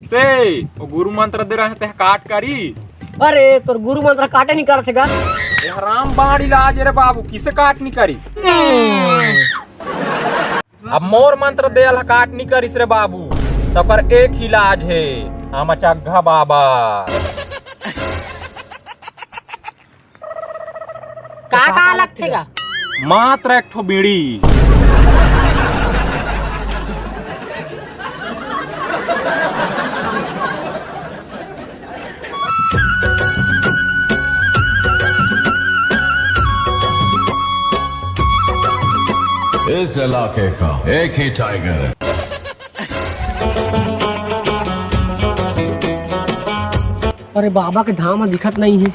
से वो गुरु मंत्र दे रहे थे काट करीस। अरे तोर गुरु मंत्र काटे नहीं कर सका। हराम बाण इलाज रे बाबू किसे काट नहीं करीस। अब मोर मंत्र दे काट नहीं करीस रे बाबू तो पर एक ही इलाज है हम चग्घा बाबा। का लगेगा मात्र एक ठो बीड़ी। इस इलाके का एक ही टाइगर है। अरे बाबा के धाम में दिखत नहीं है।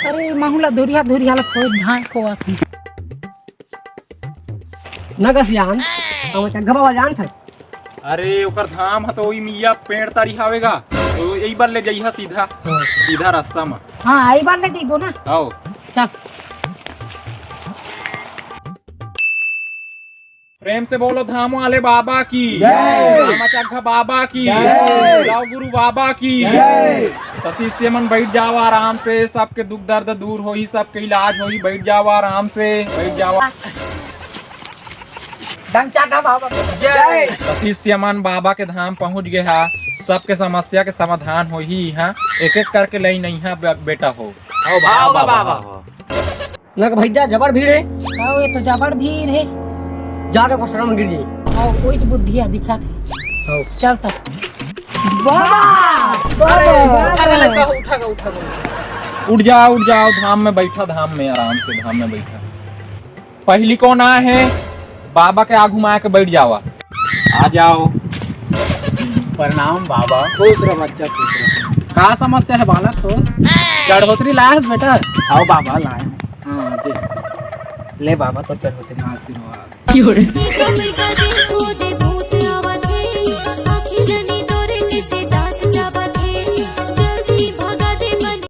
अरे माहुला धुरिया धुरिया ला खोज धान को आती नगस जान हम चग्घा बाबा जान थे। अरे ओकर धाम है तो वही मिया पेड़ तारी हावेगा तो यही बार ले जाइहा सीधा सीधा रास्ता में। हाँ आई बार ले जाइबो ना। आओ चल प्रेम से बोलो धाम वाले बाबा की चग्घा बाबा की राव गुरु बाबा की। तो शिष्य मन बैठ जाओ आराम से सबके दुख दर्द दूर हो ही सबके इलाज हो ही बैठ जाओ आराम से बैठ जाओ। तो शिष्य मन बाबा के धाम पहुँच गया सबके समस्या के समाधान हो ही यहाँ एक एक करके लई नहीं है बेटा हो। आओ बाबा नग भैया जबर भीड़ है। आओ ये तो जबर भीड़ है। जाके को शरण गिर जाए। आओ कोई तो बुद्धिया दिखा थे। चल तक उठ जाओ धाम में बैठा धाम में आराम से धाम में बैठा। पहली कौन आए है बाबा के आगू में आके बैठ जावा। आ जाओ। प्रणाम बाबा। खुश रहो बच्चा खुश रहो। का समस्या है बालक तो चढ़ोतरी लाए बेटा। आओ बाबा लाए। हाँ दे ले बाबा तो चढ़ोतरी आशीर्वाद।